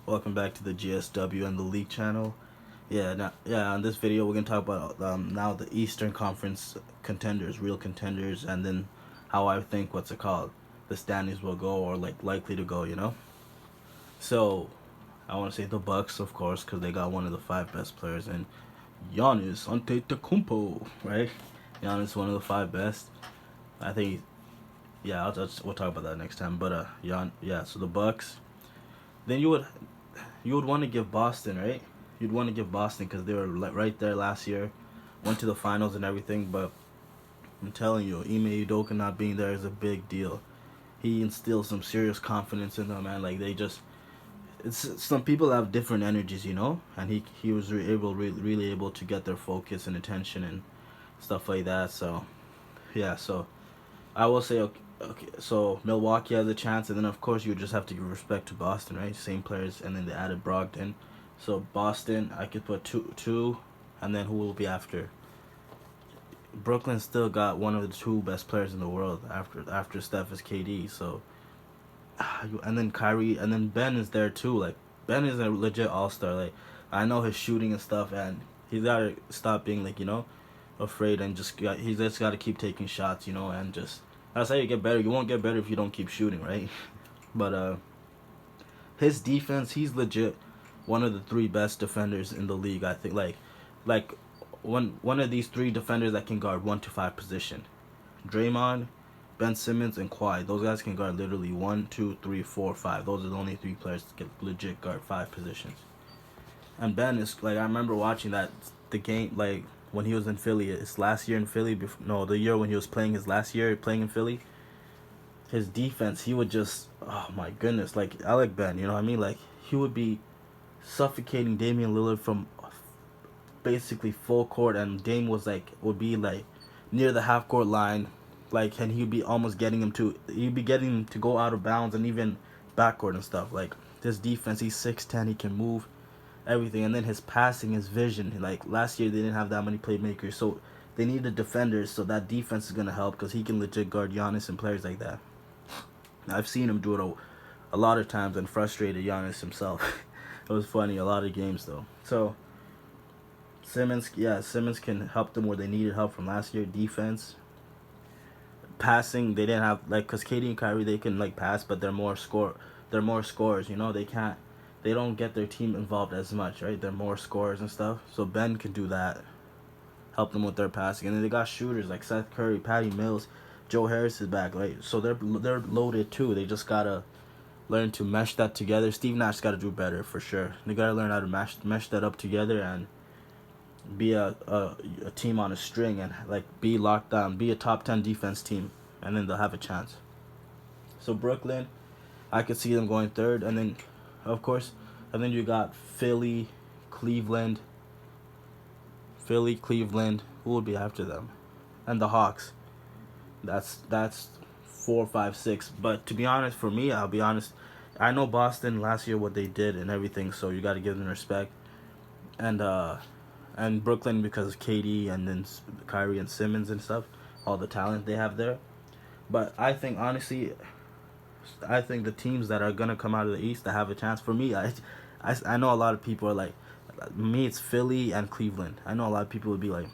Welcome back to the GSW and the League channel. On this video we're gonna talk about now the Eastern Conference contenders, real contenders, and then how I think the standings will go or like likely to go. So I want to say the Bucks, of course, because they got one of the five best players in Giannis Antetokounmpo, right? Giannis one of the five best. I think. We'll talk about that next time. But so the Bucks. Then you would want to give Boston, right? You'd want to give Boston because they were right there last year, went to the finals and everything. But I'm telling you, Ime Udoka not being there is a big deal. He instills some serious confidence in them, man. Like it's some people have different energies, and he was really able to get their focus and attention and stuff like that. So yeah, so I will say okay. So Milwaukee has a chance, and then of course you just have to give respect to Boston, right? Same players, and then they added Brogdon. So Boston, I could put two, and then who will be after? Brooklyn still got one of the two best players in the world after Steph is KD. So and then Kyrie, and then Ben is there too. Like Ben is a legit all-star. Like I know his shooting and stuff, and he's gotta stop being afraid and he's just gotta keep taking shots, and just that's how you get better. You won't get better if you don't keep shooting, right? But his defense, he's legit one of the three best defenders in the league. I think like one of these three defenders that can guard 1 to 5 position. Draymond, Ben Simmons, and Kawhi. Those guys can guard literally 1, 2, 3, 4, 5. Those are the only three players that can legit guard 5 positions. And Ben is like I remember watching the game when he was in Philly. His last year in Philly. The year when he was playing his last year playing in Philly. His defense, he would just my goodness, like I like Ben. You know what I mean? Like he would be suffocating Damian Lillard from basically full court, and Dame would be near the half court line, and he'd be almost he'd be getting him to go out of bounds and even backcourt and stuff. Like this defense, he's 6'10", he can move everything, and then his passing, his vision. Like last year, they didn't have that many playmakers, so they needed defenders. So that defense is gonna help because he can legit guard Giannis and players like that. I've seen him do it a lot of times and frustrated Giannis himself. It was funny, a lot of games though. So Simmons can help them where they needed help from last year. Defense, passing, they didn't have because KD and Kyrie they can pass, but they're more scorers. They don't get their team involved as much, right? They're more scorers and stuff. So Ben can do that, help them with their passing, and then they got shooters like Seth Curry, Patty Mills, Joe Harris is back, right? So they're loaded too. They just gotta learn to mesh that together. Steve Nash got to do better for sure. They got to learn how to mesh that up together and be a team on a string and be locked down, be a top 10 defense team, and then they'll have a chance. So Brooklyn, I could see them going third, and then of course, and then you got Cleveland, Cleveland. Who will be after them? And the Hawks. That's 4, 5, 6. But to be honest, for me, I'll be honest. I know Boston last year what they did and everything, so you got to give them respect. And Brooklyn because of KD and then Kyrie and Simmons and stuff, all the talent they have there. But I think honestly, the teams that are gonna come out of the East that have a chance. For me, I know a lot of people are like, me it's Philly and Cleveland. I know a lot of people would be like,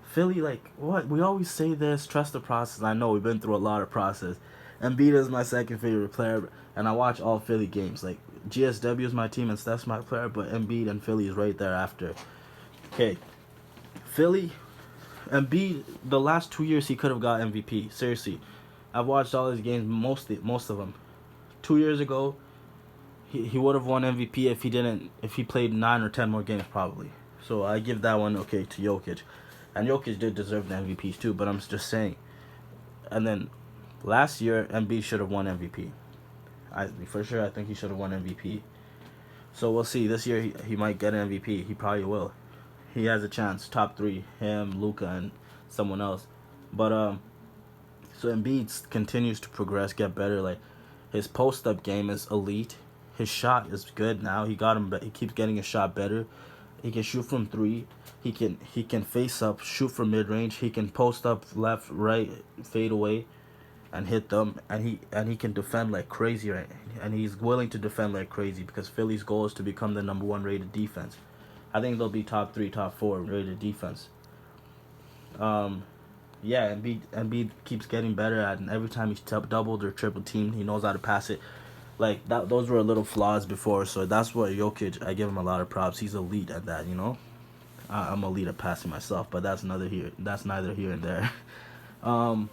Philly, like what? We always say this, trust the process. I know we've been through a lot of process. Embiid is my second favorite player, and I watch all Philly games. Like GSW is my team and Steph's my player, but Embiid and Philly is right there after. Okay, Philly, Embiid, the last 2 years he could have got MVP. Seriously, I've watched all his games, most of them. 2 years ago, he would have won MVP if he played 9 or 10 more games probably. So I give that one to Jokic, and Jokic did deserve the MVPs too. But I'm just saying. And then last year, Embiid should have won MVP. I think he should have won MVP. So we'll see. This year he might get an MVP. He probably will. He has a chance. Top three, him, Luka, and someone else. But so Embiid continues to progress, get better. Like his post up game is elite. His shot is good now. He keeps getting his shot better. He can shoot from three. He can face up, shoot from mid range. He can post up, left, right, fade away. and hit them, and he can defend like crazy, right? And he's willing to defend like crazy because Philly's goal is to become the number one rated defense. I think they'll be top three, top four rated defense. Um, yeah, Embiid keeps getting better at, and every time he's doubled or triple teamed, he knows how to pass it. Like that, those were little flaws before, so that's what Jokic. I give him a lot of props. He's elite at that, you know. I'm elite at passing myself, but that's another here. That's neither here and there. Um,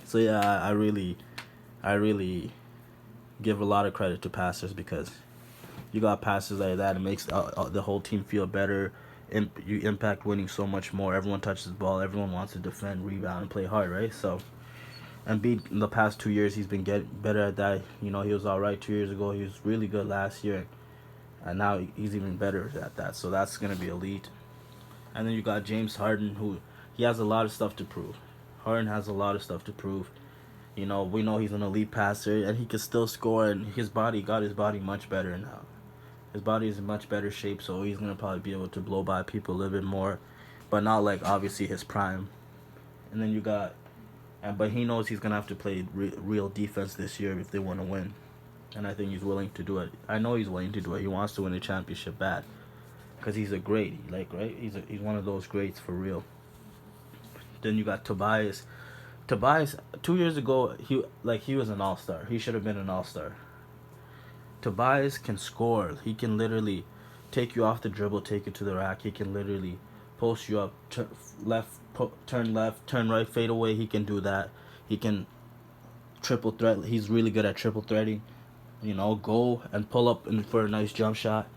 so yeah, I really give a lot of credit to passers because you got passes like that. It makes the whole team feel better. You impact winning so much more. Everyone touches the ball. Everyone wants to defend, rebound, and play hard, right? So, Embiid in the past 2 years, he's been getting better at that. You know, he was all right 2 years ago. He was really good last year, and now he's even better at that. So that's gonna be elite. And then you got James Harden, who he has a lot of stuff to prove. Harden has a lot of stuff to prove. You know, we know he's an elite passer, and he can still score. And his body much better now. His body is in much better shape, so he's gonna probably be able to blow by people a little bit more, but not like obviously his prime. And then you got, but he knows he's gonna have to play real defense this year if they want to win, and I think he's willing to do it. I know he's willing to do it. He wants to win a championship bad, cause he's a great, like right. He's one of those greats for real. Then you got Tobias. Tobias 2 years ago he was an all-star. He should have been an all-star. Tobias can score. He can literally take you off the dribble, take you to the rack. He can literally post you up, turn left, turn right, fade away. He can do that. He can triple threat. He's really good at triple threading. You know, go and pull up for a nice jump shot.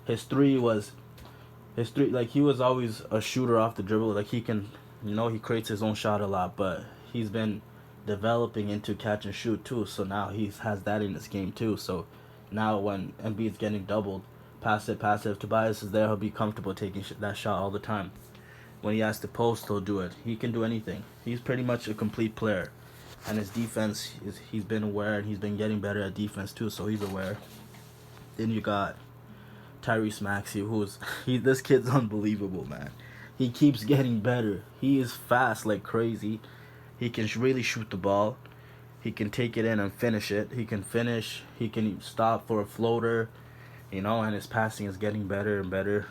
His three like he was always a shooter off the dribble. Like he can, you know, he creates his own shot a lot, but he's been developing into catch and shoot too. So now he has that in his game too. So now when Embiid's getting doubled, pass it. If Tobias is there, he'll be comfortable taking that shot all the time. When he has to post, he'll do it. He can do anything. He's pretty much a complete player. And his defense, he's been aware, and he's been getting better at defense too, so he's aware. Then you got Tyrese Maxey, this kid's unbelievable, man. He keeps getting better. He is fast like crazy. He can really shoot the ball. He can take it in and finish it. He can finish. He can stop for a floater, you know, and his passing is getting better and better.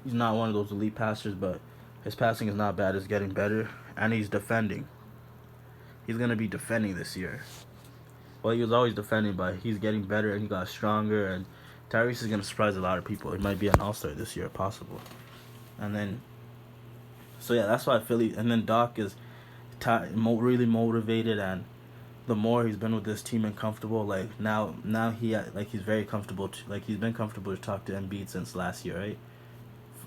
He's not one of those elite passers, but his passing is not bad. It's getting better. And he's defending. He's going to be defending this year. Well, he was always defending, but he's getting better and he got stronger. And Tyrese is going to surprise a lot of people. He might be an all-star this year, possible. And then, so yeah, that's why Philly. And then Doc is really motivated, and the more he's been with this team and comfortable, like now he's very comfortable. He's been comfortable to talk to Embiid since last year, right?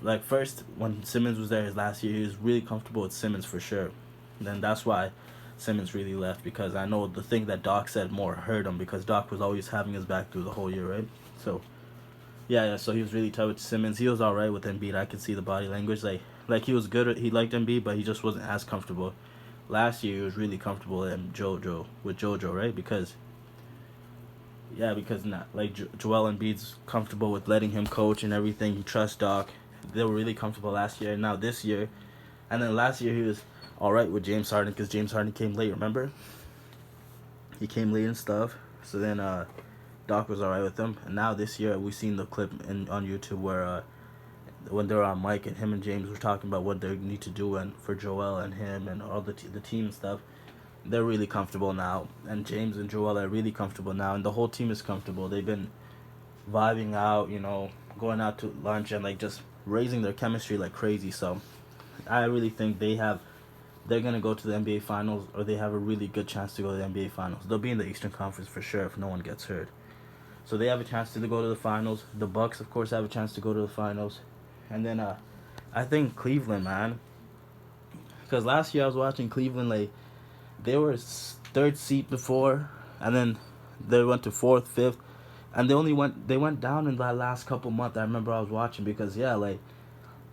Like first when Simmons was there his last year, he was really comfortable with Simmons for sure. Then that's why Simmons really left, because I know the thing that Doc said more hurt him, because Doc was always having his back through the whole year, right? So yeah, so he was really tight with Simmons. He was all right with Embiid. I could see the body language, like he was good. He liked Embiid, but he just wasn't as comfortable. Last year he was really comfortable with JoJo, right? Because not like Joel Embiid's comfortable with letting him coach and everything. He trusts Doc. They were really comfortable last year. And now this year, and then last year he was all right with James Harden, because James Harden came late. Remember? He came late and stuff. So then Doc was all right with him. And now this year we've seen the clip on YouTube where when they were on mic and him and James were talking about what they need to do, and for Joel and him and all the team and stuff, they're really comfortable now. And James and Joel are really comfortable now, and the whole team is comfortable. They've been vibing out, you know, going out to lunch and like just raising their chemistry like crazy. So I really think they're gonna go to the NBA Finals, or they have a really good chance to go to the NBA Finals. They'll be in the Eastern Conference for sure if no one gets hurt. So they have a chance to go to the finals. The Bucks, of course, have a chance to go to the finals. And then I think Cleveland, man. Because last year I was watching Cleveland, like, they were third seed before, and then they went to fourth, fifth, and they went down in that last couple months. I remember I was watching, because yeah, like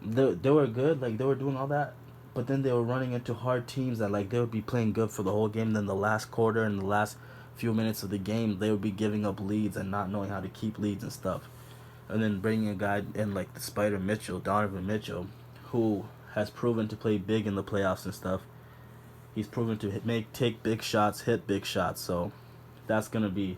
they were good, like they were doing all that, but then they were running into hard teams that like they would be playing good for the whole game. Then the last quarter and the last few minutes of the game, they would be giving up leads and not knowing how to keep leads and stuff. And then bringing a guy in like the Spider Mitchell, Donovan Mitchell, who has proven to play big in the playoffs and stuff. He's proven to take big shots, hit big shots. So that's gonna be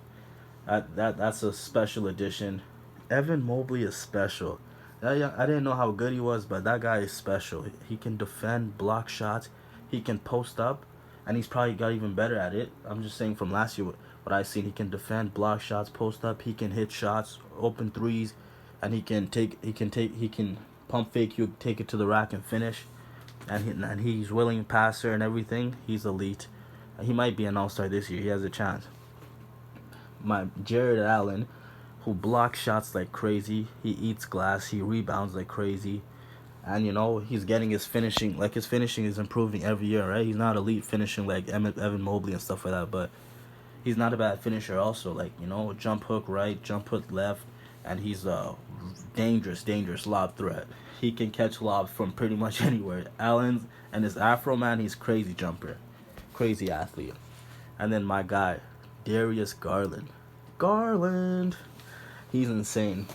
that's a special addition. Evan Mobley is special. I didn't know how good he was, but that guy is special. He can defend, block shots. He can post up, and he's probably got even better at it. I'm just saying from last year what I've seen. He can defend, block shots, post up. He can hit shots, open threes, and he can pump fake you, take it to the rack and finish. And he's willing passer and everything. He's elite. He might be an all-star this year. He has a chance. My Jared Allen, who blocks shots like crazy. He eats glass. He rebounds like crazy. And, he's getting his finishing. Like, his finishing is improving every year, right? He's not elite finishing like Evan Mobley and stuff like that. But he's not a bad finisher also. Like, jump hook right, jump hook left. And he's a dangerous lob threat. He can catch lobs from pretty much anywhere. Allen and his Afro, man, he's crazy jumper. Crazy athlete. And then my guy, Darius Garland. He's insane.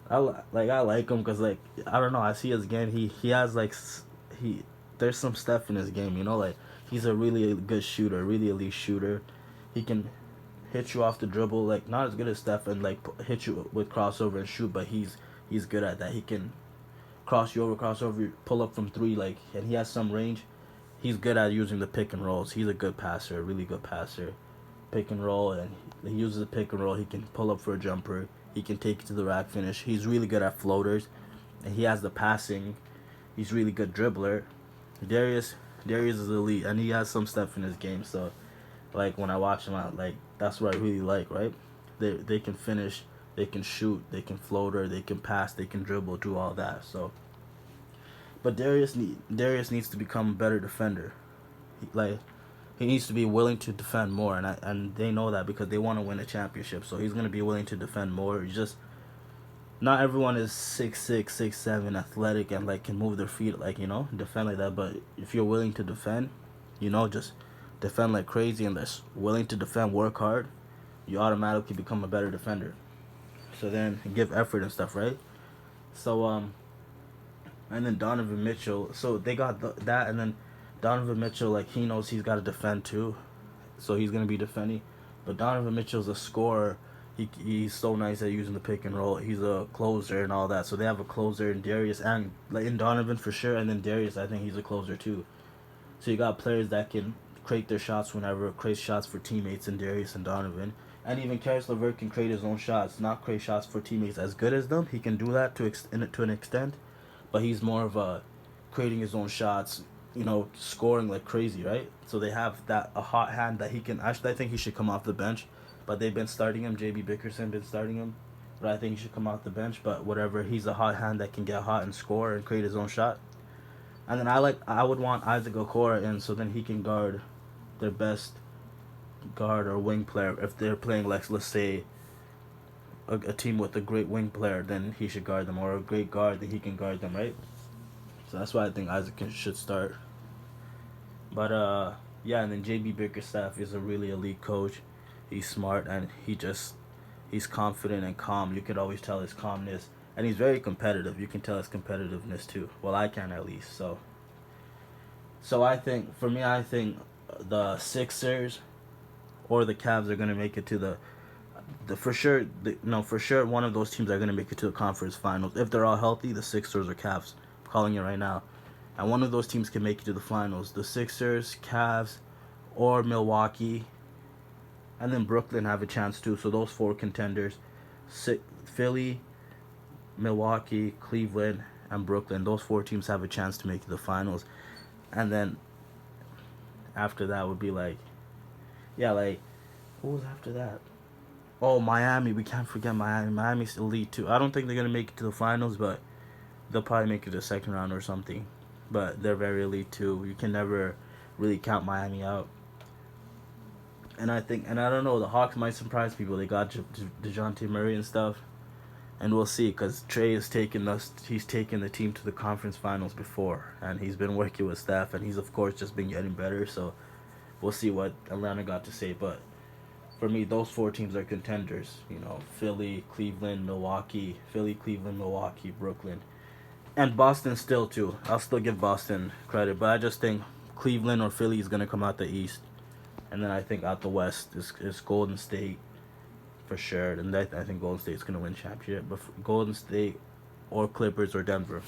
I like him because, like, I don't know, I see his game. He has, like, there's some stuff in his game, like, he's a really good shooter, really elite shooter. He can hit you off the dribble, like, not as good as Steph and, like, hit you with crossover and shoot, but he's good at that. He can crossover, pull up from three, like, and he has some range. He's good at using the pick and rolls. He's a good passer, a really good passer. Pick and roll, and he uses the pick and roll. He can pull up for a jumper. He can take it to the rack finish. He's really good at floaters, and he has the passing. He's really good dribbler. Darius is elite, and he has some stuff in his game. So, like, when I watch him out, like, that's what I really like, right? They can finish, they can shoot, they can floater, they can pass, they can dribble, do all that. So, but Darius needs to become a better defender. He needs to be willing to defend more, and they know that because they want to win a championship. So he's gonna be willing to defend more. He's just not everyone is 6'6", 6'7", athletic and, like, can move their feet, like, defend like that. But if you're willing to defend, just defend like crazy and that's willing to defend, work hard, you automatically become a better defender. So then give effort and stuff, right? So and then Donovan Mitchell. So they got that, and then Donovan Mitchell, like, he knows he's got to defend too, so he's gonna be defending. But Donovan Mitchell's a scorer. He's so nice at using the pick and roll. He's a closer and all that. So they have a closer in Darius and, like, in Donovan for sure, and then Darius, I think he's a closer too. So you got players that can create their shots whenever, create shots for teammates in Darius and Donovan. And even Karis LeVert can create his own shots, not create shots for teammates as good as them. He can do that to an extent, but he's more of a creating his own shots, scoring like crazy, right? So they have a hot hand that he can. Actually, I think he should come off the bench, but they've been starting him. JB Bickerson been starting him, but I think he should come off the bench. But whatever, he's a hot hand that can get hot and score and create his own shot. And then I would want Isaac Okoro in, so then he can guard their best guard or wing player. If they're playing, like, let's say a team with a great wing player, then he should guard them, or a great guard, then he can guard them, right? So that's why I think Isaac should start. But yeah, and then JB Bickerstaff is a really elite coach. He's smart, and he's confident and calm. You could always tell his calmness, and he's very competitive. You can tell his competitiveness too. Well, I can at least. So I think the Sixers or the Cavs are gonna make it to for sure one of those teams are gonna make it to the conference finals if they're all healthy. The Sixers or Cavs, I'm calling it right now, and one of those teams can make it to the finals. The Sixers, Cavs, or Milwaukee, and then Brooklyn have a chance too. So those four contenders, Philly, Milwaukee, Cleveland, and Brooklyn. Those four teams have a chance to make it to the finals, and then after that would be like who was after that? Oh, Miami. We can't forget Miami. Miami's elite too. I don't think they're gonna make it to the finals, but they'll probably make it to the second round or something. But they're very elite too. You can never really count Miami out. And I don't know, the Hawks might surprise people. They got DeJounte Murray and stuff. And we'll see, because Trey he's taken the team to the conference finals before. And he's been working with Steph, and he's, of course, just been getting better. So we'll see what Atlanta got to say. But for me, those four teams are contenders. Philly, Cleveland, Milwaukee, Brooklyn. And Boston still, too. I'll still give Boston credit. But I just think Cleveland or Philly is gonna come out the East, and then I think out the West is Golden State for sure. And I think Golden State's gonna win championship, but Golden State or Clippers or Denver.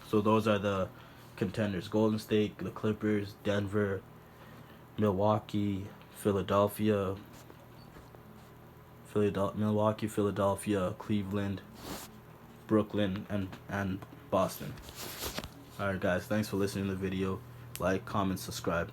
So those are the contenders: Golden State, the Clippers, Denver, Milwaukee, Philadelphia, Milwaukee, Philadelphia, Cleveland, Brooklyn, and Boston. Alright guys, thanks for listening to the video. Like, comment, subscribe.